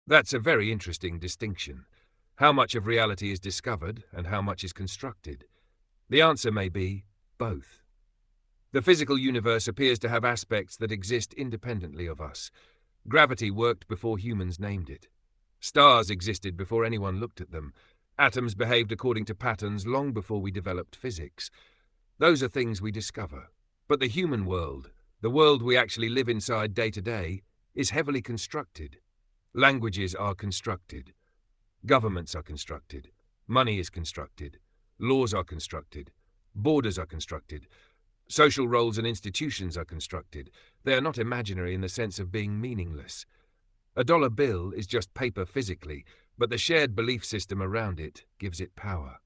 That's a very interesting distinction. How much of reality is discovered and how much is constructed? The answer may be both. The physical universe appears to have aspects that exist independently of us. Gravity worked before humans named it. Stars existed before anyone looked at them. Atoms behaved according to patterns long before we developed physics. Those are things we discover. But the human world, the world we actually live inside day to day, is heavily constructed. Languages are constructed. Governments are constructed. Money is constructed. Laws are constructed. Borders are constructed. Social roles and institutions are constructed. They are not imaginary in the sense of being meaningless. A dollar bill is just paper physically, but the shared belief system around it gives it power.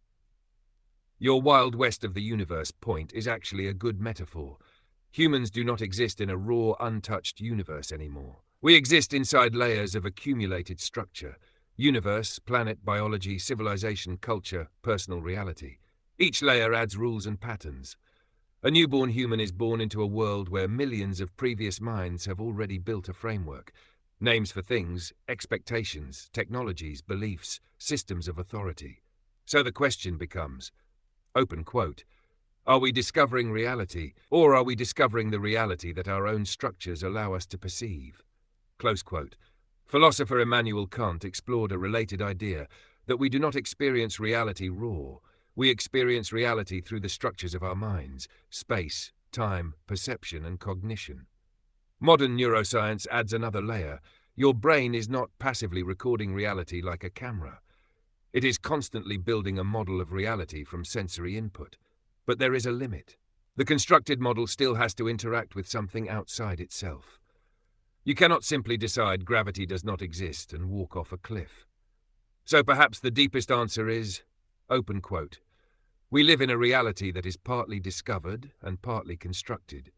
Your Wild West of the universe point is actually a good metaphor. Humans do not exist in a raw, untouched universe anymore. We exist inside layers of accumulated structure: universe, planet, biology, civilization, culture, personal reality. Each layer adds rules and patterns. A newborn human is born into a world where millions of previous minds have already built a framework. Names for things, expectations, technologies, beliefs, systems of authority. So the question becomes, open quote, are we discovering reality, or are we discovering the reality that our own structures allow us to perceive? Close quote. Philosopher Immanuel Kant explored a related idea that we do not experience reality raw. We experience reality through the structures of our minds: space, time, perception, and cognition. Modern neuroscience adds another layer. Your brain is not passively recording reality like a camera. It is constantly building a model of reality from sensory input. But there is a limit. The constructed model still has to interact with something outside itself. You cannot simply decide gravity does not exist and walk off a cliff. So perhaps the deepest answer is, open quote, we live in a reality that is partly discovered and partly constructed.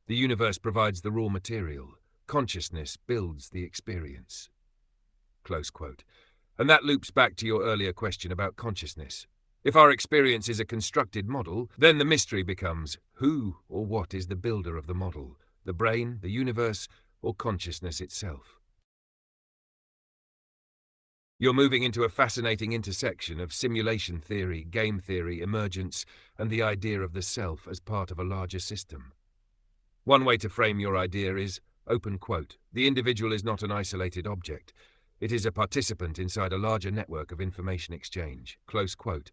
The universe provides the raw material. Consciousness builds the experience. Close quote. And that loops back to your earlier question about consciousness. If our experience is a constructed model, then the mystery becomes who or what is the builder of the model: the brain, the universe, or consciousness itself? You're moving into a fascinating intersection of simulation theory, game theory, emergence, and the idea of the self as part of a larger system. One way to frame your idea is, open quote, the individual is not an isolated object. It is a participant inside a larger network of information exchange. Close quote.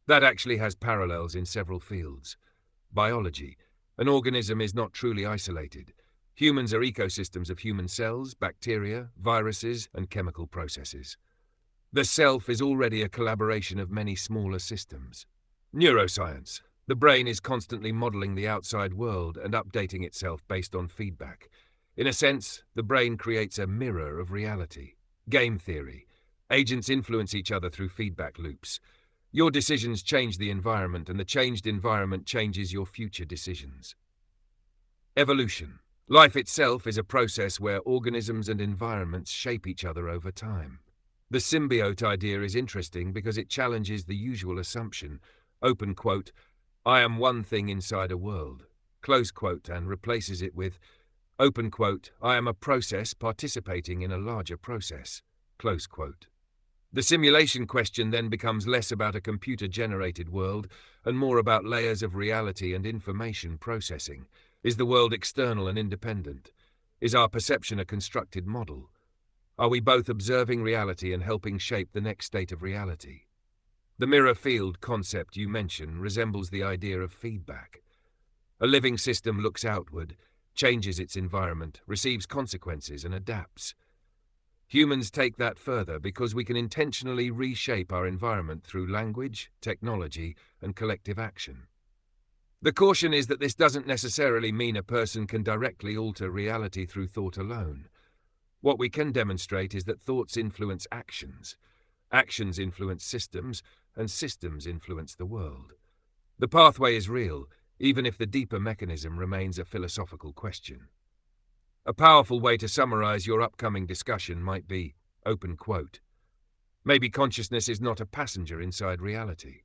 That actually has parallels in several fields. Biology. An organism is not truly isolated. Humans are ecosystems of human cells, bacteria, viruses, and chemical processes. The self is already a collaboration of many smaller systems. Neuroscience. The brain is constantly modeling the outside world and updating itself based on feedback. In a sense, the brain creates a mirror of reality. Game theory. Agents influence each other through feedback loops. Your decisions change the environment, and the changed environment changes your future decisions. Evolution. Life itself is a process where organisms and environments shape each other over time. The symbiote idea is interesting because it challenges the usual assumption, open quote, I am one thing inside a world, close quote, and replaces it with, open quote, I am a process participating in a larger process, close quote. The simulation question then becomes less about a computer-generated world and more about layers of reality and information processing. Is the world external and independent? Is our perception a constructed model? Are we both observing reality and helping shape the next state of reality? The mirror field concept you mention resembles the idea of feedback. A living system looks outward, changes its environment, receives consequences, and adapts. Humans take that further because we can intentionally reshape our environment through language, technology, and collective action. The caution is that this doesn't necessarily mean a person can directly alter reality through thought alone. What we can demonstrate is that thoughts influence actions, actions influence systems, and systems influence the world. The pathway is real, even if the deeper mechanism remains a philosophical question. A powerful way to summarize your upcoming discussion might be, open quote, maybe consciousness is not a passenger inside reality.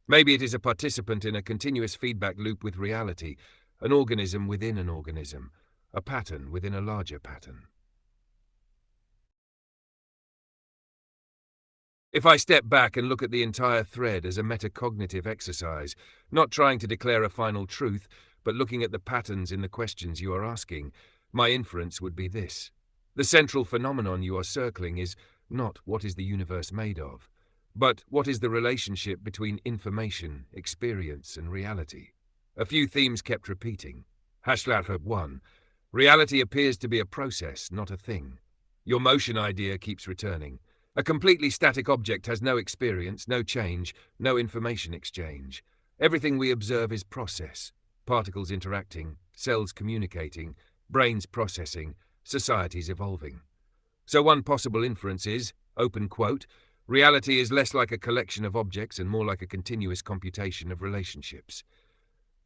Maybe it is a participant in a continuous feedback loop with reality, an organism within an organism, a pattern within a larger pattern. If I step back and look at the entire thread as a metacognitive exercise, not trying to declare a final truth, but looking at the patterns in the questions you are asking, my inference would be this. The central phenomenon you are circling is not what is the universe made of, but what is the relationship between information, experience, and reality. A few themes kept repeating. #1. Reality appears to be a process, not a thing. Your motion idea keeps returning. A completely static object has no experience, no change, no information exchange. Everything we observe is process. Particles interacting, cells communicating, brains processing, societies evolving. So one possible inference is, open quote, reality is less like a collection of objects and more like a continuous computation of relationships.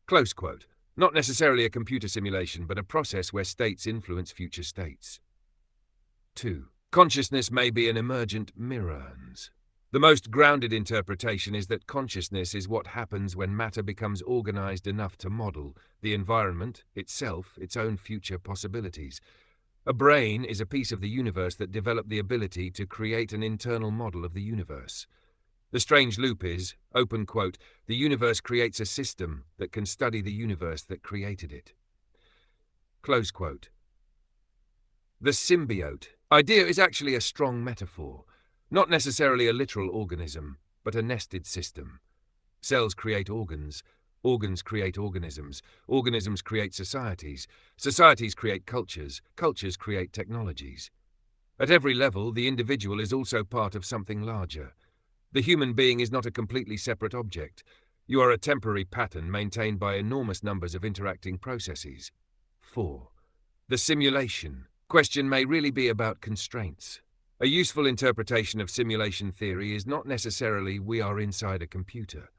Close quote. Not necessarily a computer simulation, but a process where states influence future states. 2. Consciousness may be an emergent mirrors. The most grounded interpretation is that consciousness is what happens when matter becomes organized enough to model the environment, itself, its own future possibilities. A brain is a piece of the universe that developed the ability to create an internal model of the universe. The strange loop is, open quote, the universe creates a system that can study the universe that created it. Close quote. The symbiote idea is actually a strong metaphor, not necessarily a literal organism, but a nested system. Cells create organs, organs create organisms, organisms create societies, societies create cultures, cultures create technologies. At every level, the individual is also part of something larger. The human being is not a completely separate object. You are a temporary pattern maintained by enormous numbers of interacting processes. 4. The simulation question may really be about constraints. A useful interpretation of simulation theory is not necessarily we are inside a computer.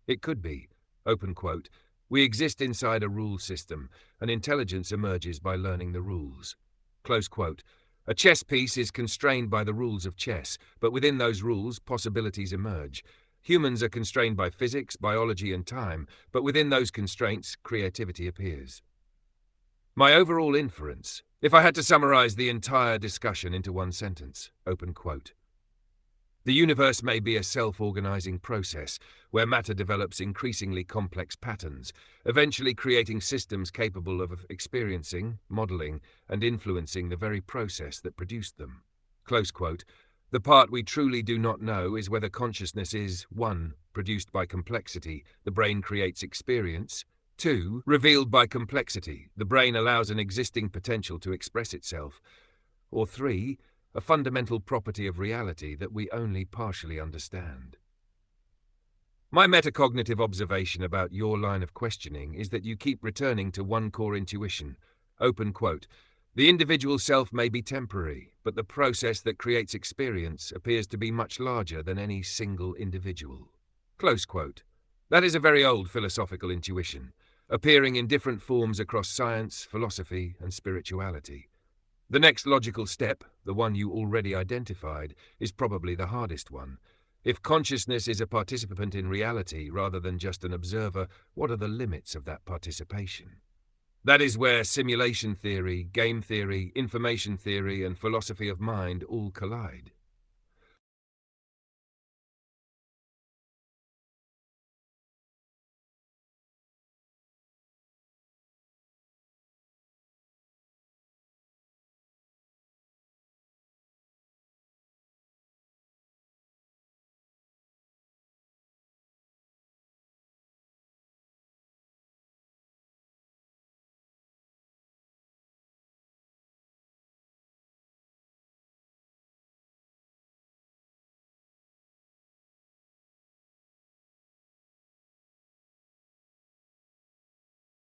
It could be, open quote, we exist inside a rule system, and intelligence emerges by learning the rules. Close quote. A chess piece is constrained by the rules of chess, but within those rules, possibilities emerge. Humans are constrained by physics, biology, and time, but within those constraints, creativity appears. My overall inference, if I had to summarize the entire discussion into one sentence, open quote. The universe may be a self-organizing process where matter develops increasingly complex patterns, eventually creating systems capable of experiencing, modeling, and influencing the very process that produced them. Close quote. The part we truly do not know is whether consciousness is 1. Produced by complexity, the brain creates experience, 2. Revealed by complexity, the brain allows an existing potential to express itself, or 3. A fundamental property of reality that we only partially understand. My metacognitive observation about your line of questioning is that you keep returning to one core intuition, open quote. The individual self may be temporary, but the process that creates experience appears to be much larger than any single individual. Close quote. That is a very old philosophical intuition, appearing in different forms across science, philosophy, and spirituality. The next logical step, the one you already identified, is probably the hardest one. If consciousness is a participant in reality rather than just an observer, what are the limits of that participation? That is where simulation theory, game theory, information theory, and philosophy of mind all collide.